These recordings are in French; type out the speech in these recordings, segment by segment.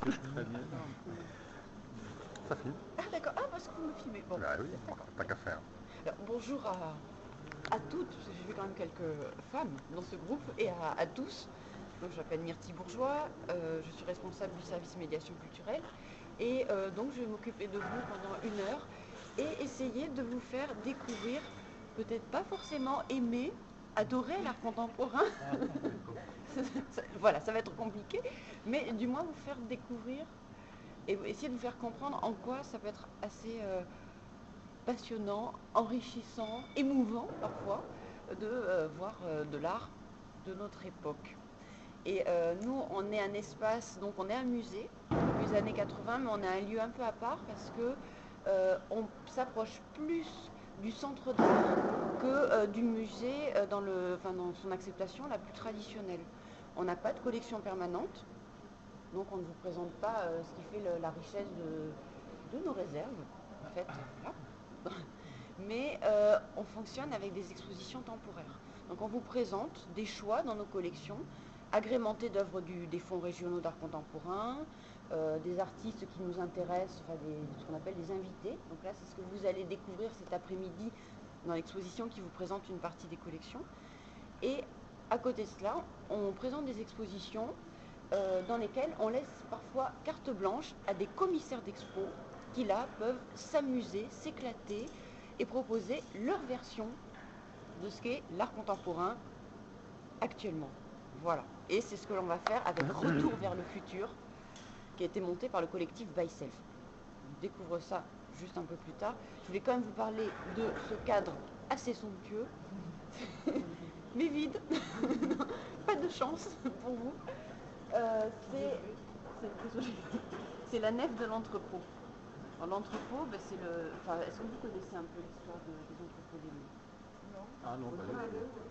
Très bien. Ça filme. Ah d'accord, ah parce que vous me filmez. Bon. Bah oui, pas qu'à faire. Alors, bonjour à toutes, parce que j'ai vu quand même quelques femmes dans ce groupe, et à tous. Donc je m'appelle Myrtille Bourgeois, je suis responsable du service médiation culturelle, et donc je vais m'occuper de vous pendant 1 heure et essayer de vous faire découvrir, peut-être pas forcément aimer, adorer l'art contemporain. Voilà, ça va être compliqué, mais du moins vous faire découvrir et essayer de vous faire comprendre en quoi ça peut être assez passionnant, enrichissant, émouvant parfois de voir de l'art de notre époque. Et nous, on est un espace, donc on est un musée depuis les années 80, mais on est un lieu un peu à part parce que on s'approche plus du centre d'art que du musée dans son acceptation la plus traditionnelle. On n'a pas de collection permanente, donc on ne vous présente pas ce qui fait la richesse de nos réserves, en fait, voilà. Mais on fonctionne avec des expositions temporaires. Donc on vous présente des choix dans nos collections, agrémentés d'œuvres des fonds régionaux d'art contemporain, des artistes qui nous intéressent, enfin ce qu'on appelle des invités. Donc là, c'est ce que vous allez découvrir cet après-midi dans l'exposition qui vous présente une partie des collections. Et à côté de cela, on présente des expositions dans lesquelles on laisse parfois carte blanche à des commissaires d'expo qui là peuvent s'amuser, s'éclater et proposer leur version de ce qu'est l'art contemporain actuellement. Voilà. Et c'est ce que l'on va faire avec Retour vers le futur, qui a été monté par le collectif By Self. On découvre ça juste un peu plus tard. Je voulais quand même vous parler de ce cadre assez somptueux, mais vide. Pas de chance pour vous. C'est la nef de l'entrepôt. L'entrepôt, ben, c'est le. Enfin, est-ce que vous connaissez un peu l'histoire des entrepôts des mines? Non. Ah non, pas du tout.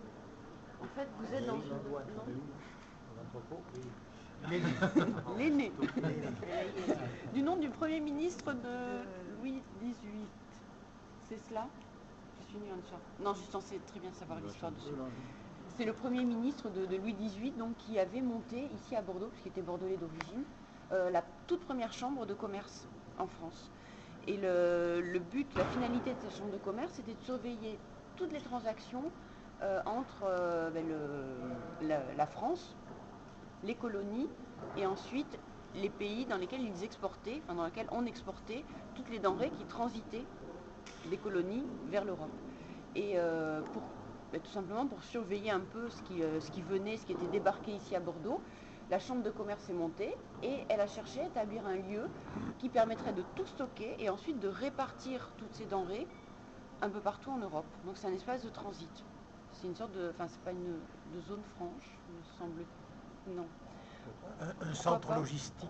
En fait, vous êtes dans une. L'entrepôt, oui. L'aîné. Du nom du Premier ministre de Louis XVIII. C'est cela? Je suis nulle en histoire. Non, je suis censée très bien savoir l'histoire de ce. C'est le Premier ministre de Louis XVIII donc, qui avait monté ici à Bordeaux, puisqu'il était bordelais d'origine, la toute première chambre de commerce en France. Et le but, la finalité de cette chambre de commerce, c'était de surveiller toutes les transactions entre la France, les colonies, et ensuite les pays dans lesquels ils exportaient, enfin dans lesquels on exportait toutes les denrées qui transitaient des colonies vers l'Europe. Et tout simplement pour surveiller un peu ce qui venait, ce qui était débarqué ici à Bordeaux, la chambre de commerce est montée et elle a cherché à établir un lieu qui permettrait de tout stocker et ensuite de répartir toutes ces denrées un peu partout en Europe. Donc c'est un espace de transit. C'est une sorte de. Enfin, c'est pas de zone franche, me semble. Non. Un centre logistique.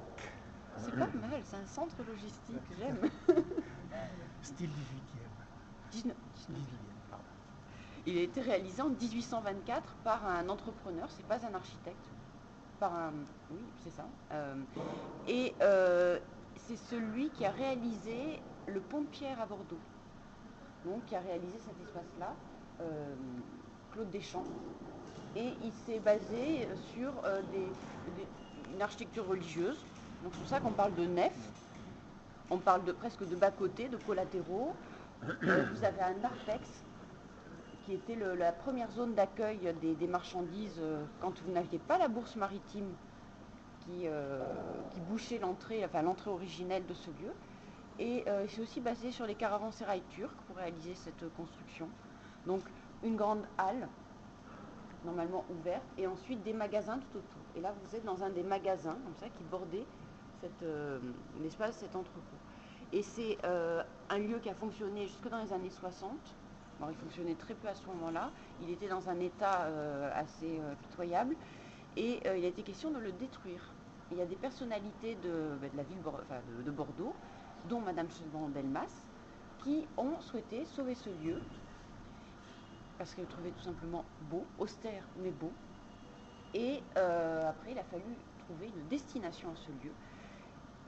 C'est pas mal, c'est un centre logistique, j'aime. Style 18e. 19e. 18e, pardon. Il a été réalisé en 1824 par un entrepreneur, c'est pas un architecte. Oui, c'est ça. Et c'est celui qui a réalisé le pont de Pierre à Bordeaux. Donc, qui a réalisé cet espace-là, Claude Deschamps. Et il s'est basé sur une architecture religieuse. Donc, c'est pour ça qu'on parle de nef. On parle presque de bas-côtés, de collatéraux. Vous avez un narthex, qui était la première zone d'accueil des marchandises quand vous n'aviez pas la bourse maritime qui bouchait l'entrée, enfin l'entrée originelle de ce lieu. Et c'est aussi basé sur les caravansérails turcs pour réaliser cette construction. Donc une grande halle, normalement ouverte, et ensuite des magasins tout autour. Et là vous êtes dans un des magasins, comme ça, qui bordait l'espace, cet entrepôt. Et c'est un lieu qui a fonctionné jusque dans les années 60. Bon, il fonctionnait très peu à ce moment-là. Il était dans un état assez pitoyable. Et il a été question de le détruire. Il y a des personnalités de la ville de Bordeaux, dont Madame Chevron-Delmas, qui ont souhaité sauver ce lieu, parce qu'elle le trouvait tout simplement beau, austère mais beau. Et après, il a fallu trouver une destination à ce lieu.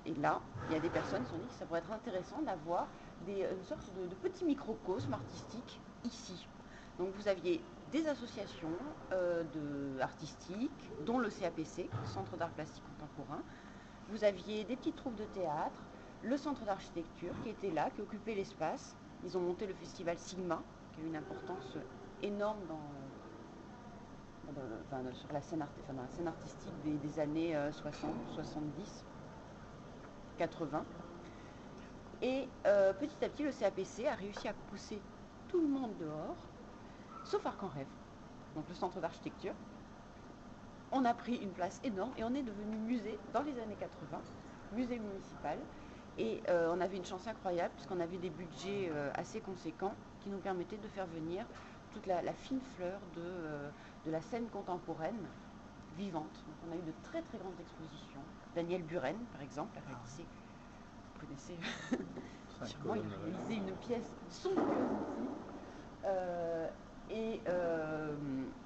Et là, il y a des personnes qui se sont dit que ça pourrait être intéressant d'avoir une sorte de petit microcosme artistique ici. Donc vous aviez des associations artistiques, dont le CAPC, Centre d'art plastique contemporain. vous aviez des petites troupes de théâtre, le centre d'architecture qui était là, qui occupait l'espace. Ils ont monté le festival Sigma, qui a eu une importance énorme sur la scène, dans la scène artistique des années 60, 70, 80. Et petit à petit, le CAPC a réussi à pousser tout le monde dehors, sauf Arc en Rêve, donc le centre d'architecture. On a pris une place énorme et on est devenu musée dans les années 80, musée municipal. Et on avait une chance incroyable puisqu'on avait des budgets assez conséquents qui nous permettaient de faire venir toute la fine fleur de la scène contemporaine vivante. Donc on a eu de très très grandes expositions. Daniel Buren, par exemple, a réalisé, vous connaissez, sûrement, il a réalisé une pièce somptueuse ici.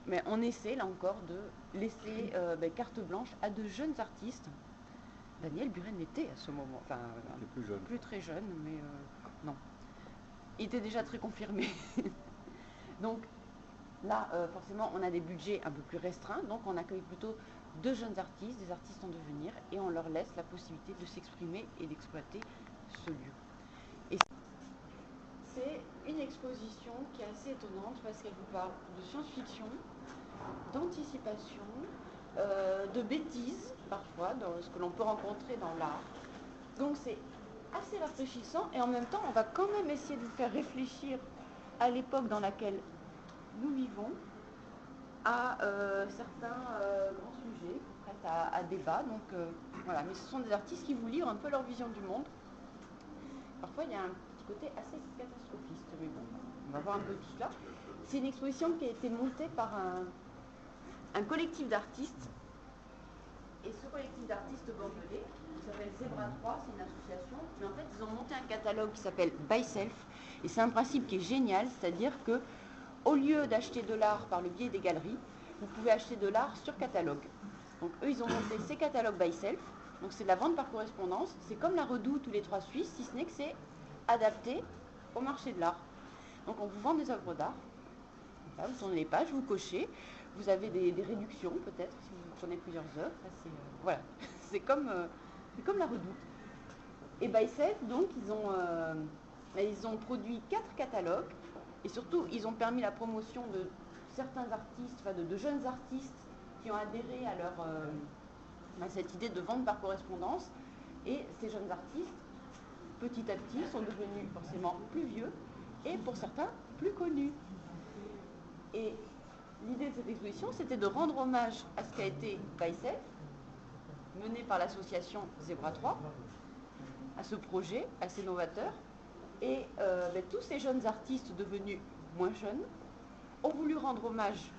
Mais on essaie là encore de laisser carte blanche à de jeunes artistes. Daniel Buren était à ce moment, enfin plus très jeune, mais non. Il était déjà très confirmé. Donc là, forcément, on a des budgets un peu plus restreints, donc on accueille plutôt de jeunes artistes, des artistes en devenir, et on leur laisse la possibilité de s'exprimer et d'exploiter ce lieu. Et c'est une exposition qui est assez étonnante parce qu'elle vous parle de science-fiction, d'anticipation, de bêtises, parfois, dans ce que l'on peut rencontrer dans l'art. Donc c'est assez rafraîchissant et en même temps, on va quand même essayer de vous faire réfléchir à l'époque dans laquelle nous vivons, à certains grands sujets prêts à débat. Donc voilà, mais ce sont des artistes qui vous livrent un peu leur vision du monde. Parfois, il y a un petit côté assez catastrophiste, mais bon, on va voir un peu tout cela. C'est une exposition qui a été montée par un collectif d'artistes. Et ce collectif d'artistes bordelais, qui s'appelle Zebra 3, c'est une association, mais en fait, ils ont monté un catalogue qui s'appelle By Self, et c'est un principe qui est génial, c'est-à-dire que au lieu d'acheter de l'art par le biais des galeries, vous pouvez acheter de l'art sur catalogue. Donc eux, ils ont monté ces catalogues By Self, donc c'est de la vente par correspondance, c'est comme la Redoute ou les Trois Suisses, si ce n'est que c'est adapté au marché de l'art. Donc on vous vend des œuvres d'art, là, vous tournez les pages, vous cochez, vous avez des réductions peut-être si vous prenez plusieurs œuvres. Voilà, c'est comme la Redoute. Et By Self, donc, ils ont produit 4 catalogues et surtout, ils ont permis la promotion de certains artistes, enfin de jeunes artistes qui ont adhéré à cette idée de vente par correspondance. Et ces jeunes artistes, petit à petit, sont devenus forcément plus vieux et pour certains, plus connus. Et l'idée de cette exposition, c'était de rendre hommage à ce qu'a été By Self, mené par l'association Zebra 3, à ce projet assez novateur. Et tous ces jeunes artistes devenus moins jeunes ont voulu rendre hommage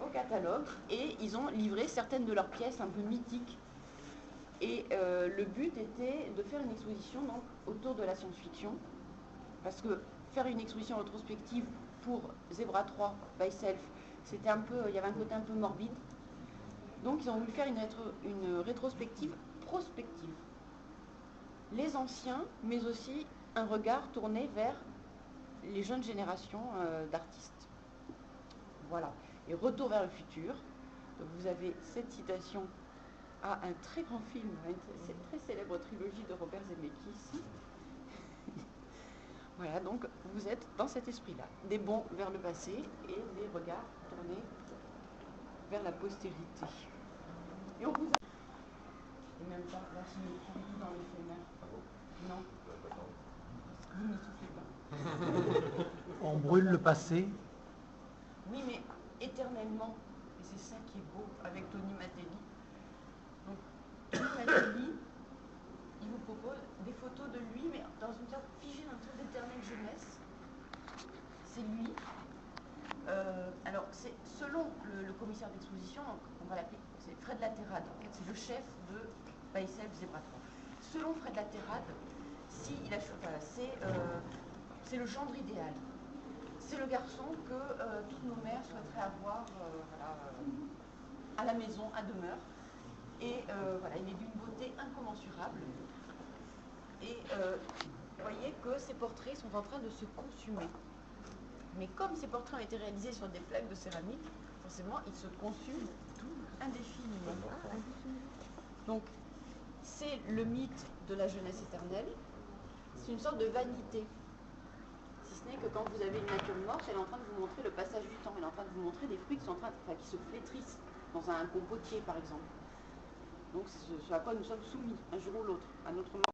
au catalogue et ils ont livré certaines de leurs pièces un peu mythiques. Et le but était de faire une exposition donc, autour de la science-fiction, parce que faire une exposition rétrospective pour Zebra 3, By Self, c'était il y avait un côté un peu morbide. Donc ils ont voulu faire une rétrospective prospective. Les anciens, mais aussi un regard tourné vers les jeunes générations d'artistes. Voilà. Et Retour vers le futur. Donc vous avez cette citation à un très grand film, cette très célèbre trilogie de Robert Zemeckis. Voilà, donc vous êtes dans cet esprit-là. Des bons vers le passé et des regards tournés vers la postérité. Et on vous a... Et même pas, là, je me prends tout dans l'éphémère. Non. Vous ne soufflez pas. On brûle le passé. Oui, mais éternellement. Et c'est ça qui est beau avec Tony Matelli. Donc, Tony Matelli, il vous propose des photos de lui, mais dans une sorte figée dans une sorte d'éternelle jeunesse. C'est lui. Alors, c'est selon le commissaire d'exposition, on va l'appeler, c'est Fred Laterrade. En fait, c'est le chef de By Self Zebra 3. Selon Fred Laterrade, c'est le gendre idéal. C'est le garçon que toutes nos mères souhaiteraient avoir à la maison, à demeure. Et voilà, il est d'une beauté incommensurable. Et vous voyez que ces portraits sont en train de se consumer. Mais comme ces portraits ont été réalisés sur des plaques de céramique, forcément, ils se consument indéfiniment. Donc, c'est le mythe de la jeunesse éternelle. C'est une sorte de vanité. Si ce n'est que quand vous avez une nature morte, elle est en train de vous montrer le passage du temps. Elle est en train de vous montrer des fruits qui sont en train qui se flétrissent dans un compotier, par exemple. Donc c'est ce à quoi nous sommes soumis, un jour ou l'autre, à notre mort.